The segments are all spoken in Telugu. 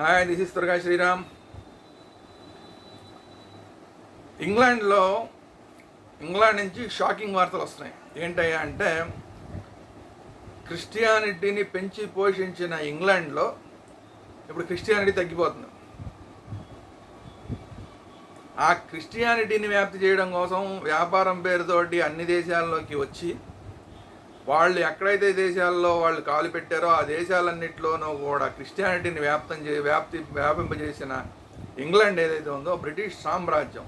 Hi, this is Durga Sriram. England నుంచి షాకింగ్ వార్తలు వస్తున్నాయి. ఏంటయ్యా అంటే, క్రిస్టియానిటీని పెంచి పోషించిన ఇంగ్లాండ్లో ఇప్పుడు క్రిస్టియానిటీ తగ్గిపోతుంది. ఆ క్రిస్టియానిటీని వ్యాప్తి చేయడం కోసం వ్యాపారం పేరుతోటి అన్ని దేశాల్లోకి వచ్చి వాళ్ళు ఎక్కడైతే దేశాల్లో వాళ్ళు కాలు పెట్టారో ఆ దేశాలన్నింటిలోనూ కూడా క్రిస్టియానిటీని వ్యాపింపజేసిన ఇంగ్లాండ్ ఏదైతే ఉందో బ్రిటిష్ సామ్రాజ్యం,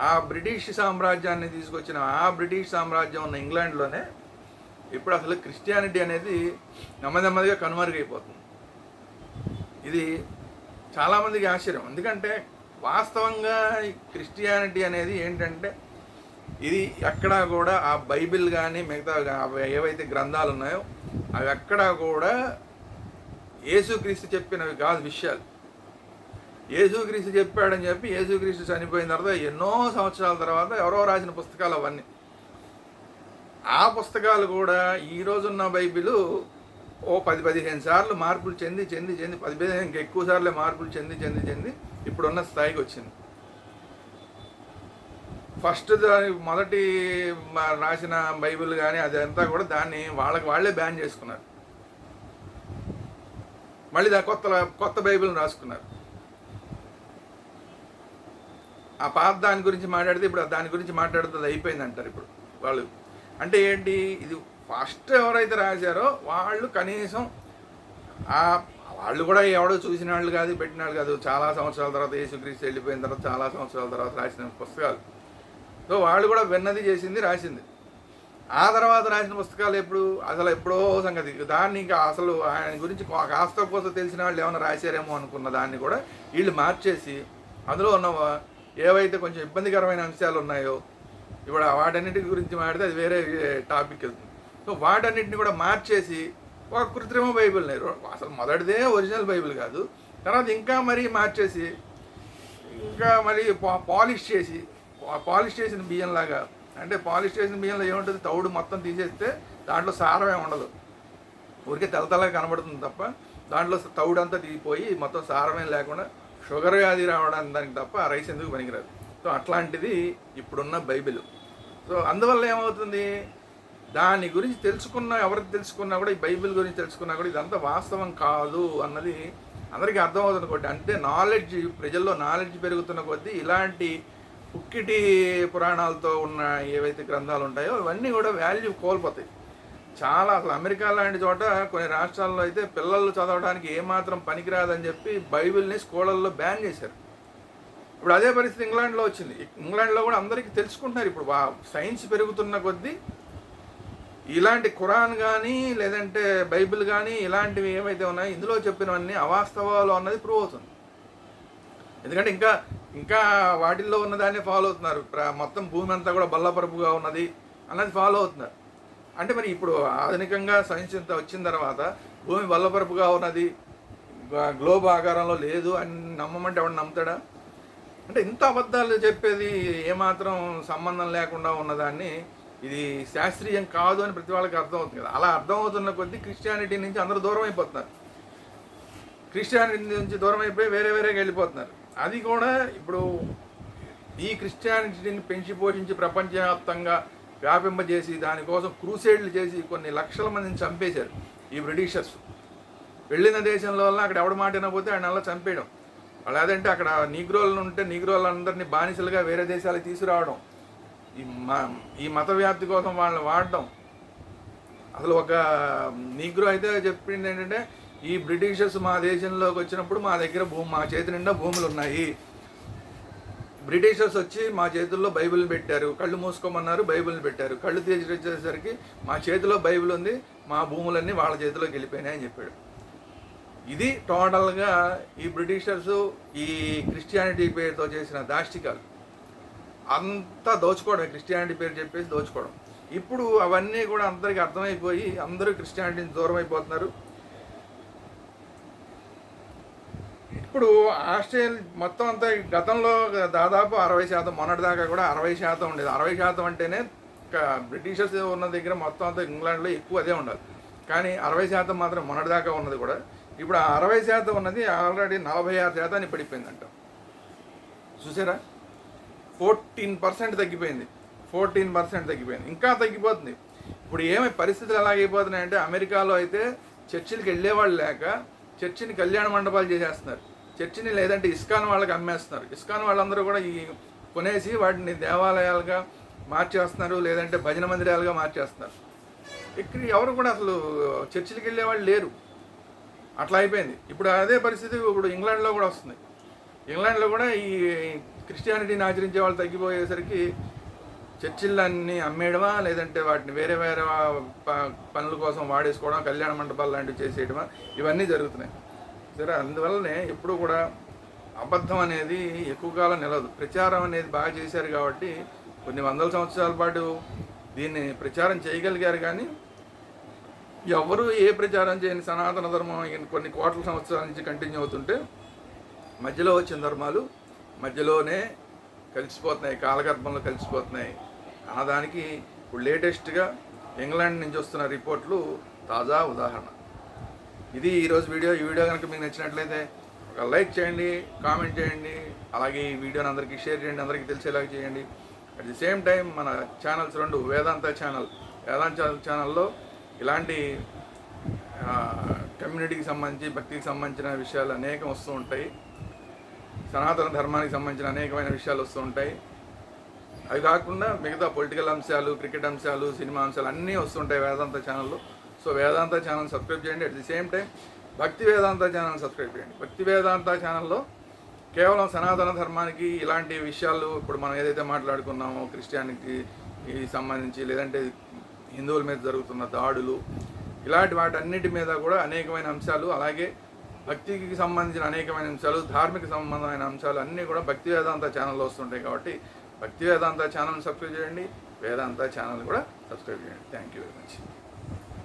ఆ బ్రిటిష్ సామ్రాజ్యాన్ని తీసుకొచ్చిన ఆ బ్రిటిష్ సామ్రాజ్యం ఉన్న ఇంగ్లాండ్లోనే ఇప్పుడు అసలు క్రిస్టియానిటీ అనేది నెమ్మదిగా కనుమరుగైపోతుంది. ఇది చాలామందికి ఆశ్చర్యం. ఎందుకంటే వాస్తవంగా క్రిస్టియానిటీ అనేది ఏంటంటే, ఇది ఎక్కడా కూడా ఆ బైబిల్ కానీ మిగతా ఏవైతే గ్రంథాలు ఉన్నాయో అవి ఎక్కడా కూడా యేసుక్రీస్తు చెప్పినవి కాదు విషయాలు. యేసుక్రీస్తు చెప్పాడని చెప్పి యేసుక్రీస్తు చనిపోయిన తర్వాత ఎన్నో సంవత్సరాల తర్వాత ఎవరో రాసిన పుస్తకాలు అవన్నీ. ఆ పుస్తకాలు కూడా ఈరోజున్న బైబిల్ ఓ 10-15 సార్లు మార్పులు చెంది 15 ఇంకా ఎక్కువ సార్లే మార్పులు చెంది ఇప్పుడున్న స్థాయికి వచ్చింది. ఫస్ట్ మొదటి రాసిన బైబిల్ కానీ అదంతా కూడా దాన్ని వాళ్ళే బ్యాన్ చేసుకున్నారు. మళ్ళీ కొత్త బైబిల్ని రాసుకున్నారు. ఆ పాత దాని గురించి మాట్లాడితే ఇప్పుడు దాని గురించి మాట్లాడుతుంది అయిపోయింది అంటారు ఇప్పుడు వాళ్ళు. అంటే ఏంటి, ఇది ఫస్ట్ ఎవరైతే రాశారో వాళ్ళు కనీసం వాళ్ళు కూడా ఎవడో చూసిన వాళ్ళు కాదు, పెట్టిన వాళ్ళు కాదు. చాలా సంవత్సరాల తర్వాత యేసుక్రీస్తు వెళ్ళిపోయిన తర్వాత చాలా సంవత్సరాల తర్వాత రాసిన పుస్తకాలు. సో వాళ్ళు కూడా విన్నది చేసింది రాసింది. ఆ తర్వాత రాసిన పుస్తకాలు ఎప్పుడో సంగతి. దాన్ని ఇంకా అసలు ఆయన గురించి కాస్త కోస్త తెలిసిన వాళ్ళు ఏమైనా రాశారేమో అనుకున్న దాన్ని కూడా వీళ్ళు మార్చేసి అందులో ఉన్న ఏవైతే కొంచెం ఇబ్బందికరమైన అంశాలు ఉన్నాయో ఇప్పుడు వాటన్నిటి గురించి మాట్లాడితే అది వేరే టాపిక్ వెళ్తుంది. సో వాటన్నిటిని కూడా మార్చేసి ఒక కృత్రిమ బైబిల్, అసలు మొదటిదే ఒరిజినల్ బైబిల్ కాదు, తర్వాత ఇంకా మరీ మార్చేసి ఇంకా మరీ పాలిష్ చేసిన బియ్యంలాగా. అంటే పాలిష్ చేసిన బియ్యంలో ఏముంటుంది, తౌడు మొత్తం తీసేస్తే దాంట్లో సారమే ఉండదు, ఊరికే తెల్లగా కనబడుతుంది తప్ప దాంట్లో తౌడు అంతా తీసిపోయి మొత్తం సారమే లేకుండా షుగర్ వ్యాధి రావడానికి దానికి తప్ప ఆ రైస్ ఎందుకు పనికిరాదు. సో అట్లాంటిది ఇప్పుడున్న బైబిల్. సో అందువల్ల ఏమవుతుంది, దాని గురించి ఎవరికి తెలుసుకున్నా కూడా, ఈ బైబిల్ గురించి తెలుసుకున్నా కూడా ఇదంతా వాస్తవం కాదు అన్నది అందరికీ అర్థమవుతుంది కొద్ది. అంటే ప్రజల్లో నాలెడ్జ్ పెరుగుతున్న కొద్దీ ఇలాంటి ఉక్కిటి పురాణాలతో ఉన్న ఏవైతే గ్రంథాలు ఉంటాయో ఇవన్నీ కూడా వాల్యూ కోల్పోతాయి. అసలు అమెరికా లాంటి చోట కొన్ని రాష్ట్రాల్లో అయితే పిల్లలు చదవడానికి ఏమాత్రం పనికిరాదని చెప్పి బైబిల్ని స్కూళ్ళల్లో బ్యాన్ చేశారు. ఇప్పుడు అదే పరిస్థితి ఇంగ్లాండ్లో వచ్చింది. ఇంగ్లాండ్లో కూడా అందరికీ తెలుసుకుంటున్నారు. ఇప్పుడు సైన్స్ పెరుగుతున్న కొద్దీ ఇలాంటి ఖురాన్ కానీ లేదంటే బైబిల్ కానీ ఇలాంటివి ఏవైతే ఉన్నాయో ఇందులో చెప్పినవన్నీ అవాస్తవాలు అన్నది ప్రూవ్ అవుతుంది. ఎందుకంటే ఇంకా వాటిల్లో ఉన్నదాన్ని ఫాలో అవుతున్నారు. మొత్తం భూమి అంతా కూడా బల్లపరుపుగా ఉన్నది అన్నది ఫాలో అవుతున్నారు. అంటే మరి ఇప్పుడు ఆధునికంగా సైన్స్ ఇంత వచ్చిన తర్వాత భూమి బల్లపరుపుగా ఉన్నది, గ్లోబ్ ఆకారంలో లేదు అని నమ్మమంటే ఎవడు నమ్ముతాడా? అంటే ఇంత అబద్ధాలు చెప్పేది ఏమాత్రం సంబంధం లేకుండా ఉన్నదాన్ని ఇది శాస్త్రీయం కాదు అని ప్రతి వాళ్ళకి అర్థమవుతుంది కదా. అలా అర్థమవుతున్న కొద్దీ క్రిస్టియానిటీ నుంచి అందరూ దూరం అయిపోతున్నారు. క్రిస్టియానిటీ నుంచి దూరం అయిపోయి వేరేగా వెళ్ళిపోతున్నారు. అది కూడా ఇప్పుడు ఈ క్రిస్టియానిటీని పెంచి పోషించి ప్రపంచవ్యాప్తంగా వ్యాపింపజేసి దానికోసం క్రూసేడ్లు చేసి కొన్ని లక్షల మందిని చంపేశారు ఈ బ్రిటిషర్స్. వెళ్ళిన దేశంలో వల్ల అక్కడ ఎవడ మాట వినకపోతే ఆయన అలా చంపేయడం. వాళ్ళు అదంటే అక్కడ నీగ్రోళ్ళు ఉంటే నీగ్రోళ్ళందరినీ బానిసలుగా వేరే దేశాలకు తీసుకురావడం, ఈ మత వ్యాప్తి కోసం వాళ్ళని వాడడం. అసలు ఒక నీగ్రో అయితే చెప్పింది ఏంటంటే, ఈ బ్రిటిషర్స్ మా దేశంలోకి వచ్చినప్పుడు మా చేతి నిండా భూములు ఉన్నాయి, బ్రిటిషర్స్ వచ్చి మా చేతుల్లో బైబిల్ పెట్టారు, కళ్ళు మూసుకోమన్నారు, బైబిల్ని పెట్టారు, కళ్ళు తీసి వచ్చేసరికి మా చేతిలో బైబిల్ ఉంది, మా భూములన్నీ వాళ్ళ చేతిలోకి వెళ్ళిపోయినాయి అని చెప్పాడు. ఇది టోటల్గా ఈ బ్రిటిషర్స్ ఈ క్రిస్టియానిటీ పేరుతో చేసిన దాష్టికాలు. అంతా దోచుకోవడం, క్రిస్టియానిటీ పేరు చెప్పేసి దోచుకోవడం. ఇప్పుడు అవన్నీ కూడా అందరికీ అర్థమైపోయి అందరూ క్రిస్టియానిటీని దూరం అయిపోతున్నారు. ఇప్పుడు ఆస్ట్రేలియా మొత్తం అంతా గతంలో దాదాపు 60%, మొన్నటిదాకా కూడా 60% ఉండేది. 60% అంటేనే బ్రిటిషర్స్ ఉన్న దగ్గర మొత్తం అంతా ఇంగ్లాండ్లో ఎక్కువ అదే ఉండాలి. కానీ 60% మాత్రం మొన్నటిదాకా ఉన్నది కూడా ఇప్పుడు ఆ 60% ఉన్నది ఆల్రెడీ 46% పడిపోయిందంట. చూసారా, 14% తగ్గిపోయింది. 14% తగ్గిపోయింది, ఇంకా తగ్గిపోతుంది. ఇప్పుడు ఏమి పరిస్థితులు ఎలాగైపోతున్నాయంటే, అమెరికాలో అయితే చర్చిలకు వెళ్ళేవాళ్ళు లేక చర్చిని కళ్యాణ మండపాలు చేసేస్తున్నారు. చర్చిని లేదంటే ఇస్కాన్ వాళ్ళకి అమ్మేస్తున్నారు. ఇస్కాన్ వాళ్ళందరూ కూడా ఈ కొనేసి వాటిని దేవాలయాలుగా మార్చేస్తున్నారు, లేదంటే భజన మందిరాలుగా మార్చేస్తున్నారు. ఇక్కడ ఎవరు కూడా అసలు చర్చిలకు వెళ్ళేవాళ్ళు లేరు. అట్లా అయిపోయింది. ఇప్పుడు అదే పరిస్థితి ఇప్పుడు ఇంగ్లాండ్లో కూడా వస్తుంది. ఇంగ్లాండ్లో కూడా ఈ క్రిస్టియానిటీని ఆచరించే వాళ్ళు తగ్గిపోయేసరికి చర్చిలన్నీ అమ్మేయడమా, లేదంటే వాటిని వేరే వేరే పనుల కోసం వాడేసుకోవడం, కళ్యాణ మండపాలు లాంటివి చేసేయడమా, ఇవన్నీ జరుగుతున్నాయి. సరే, అందువల్లనే ఎప్పుడు కూడా అబద్ధం అనేది ఎక్కువ కాలం నిలవదు. ప్రచారం అనేది బాగా చేశారు కాబట్టి కొన్ని వందల సంవత్సరాల పాటు దీన్ని ప్రచారం చేయగలిగారు. కానీ ఎవరు ఏ ప్రచారం చేయని సనాతన ధర్మం కొన్ని కోట్ల సంవత్సరాల నుంచి కంటిన్యూ అవుతుంటే మధ్యలో వచ్చిన ధర్మాలు మధ్యలోనే కలిసిపోతున్నాయి, కాలగర్భంలో కలిసిపోతున్నాయి అన్నదానికి ఇప్పుడు లేటెస్ట్గా ఇంగ్లాండ్ నుంచి వస్తున్న రిపోర్ట్లు తాజా ఉదాహరణ. ఇది ఈరోజు వీడియో. ఈ వీడియో కనుక మీకు నచ్చినట్లయితే ఒక లైక్ చేయండి, కామెంట్ చేయండి, అలాగే ఈ వీడియోని అందరికీ షేర్ చేయండి, అందరికీ తెలిసేలాగా చేయండి. అట్ ది సేమ్ టైం మన ఛానల్స్ రెండు, వేదాంత ఛానల్లో ఇలాంటి కమ్యూనిటీకి సంబంధించి, భక్తికి సంబంధించిన విషయాలు అనేకం వస్తూ ఉంటాయి. సనాతన ధర్మానికి సంబంధించిన అనేకమైన విషయాలు వస్తూ ఉంటాయి. అవి కాకుండా మిగతా పొలిటికల్ అంశాలు, క్రికెట్ అంశాలు, సినిమా అంశాలు అన్నీ వస్తుంటాయి వేదాంత ఛానల్లో. సో వేదాంత ఛానల్ సబ్స్క్రైబ్ చేయండి. అట్ ది సేమ్ టైం భక్తి వేదాంత ఛానల్ సబ్స్క్రైబ్ చేయండి. భక్తి వేదాంత ఛానల్లో కేవలం సనాతన ధర్మానికి ఇలాంటి విషయాలు, ఇప్పుడు మనం ఏదైతే మాట్లాడుకున్నామో క్రిస్టియానిటీకి సంబంధించి, లేదంటే హిందువుల మీద జరుగుతున్న దాడులు, ఇలాంటి వాటన్నిటి మీద కూడా అనేకమైన అంశాలు, అలాగే భక్తికి సంబంధించిన అనేకమైన అంశాలు, ధార్మిక సంబంధమైన అంశాలు అన్నీ కూడా భక్తి వేదాంత ఛానల్లో వస్తుంటాయి. కాబట్టి భక్తి వేదాంత ఛానల్ని సబ్స్క్రైబ్ చేయండి, వేదాంత ఛానల్ కూడా సబ్స్క్రైబ్ చేయండి. Thank you very much.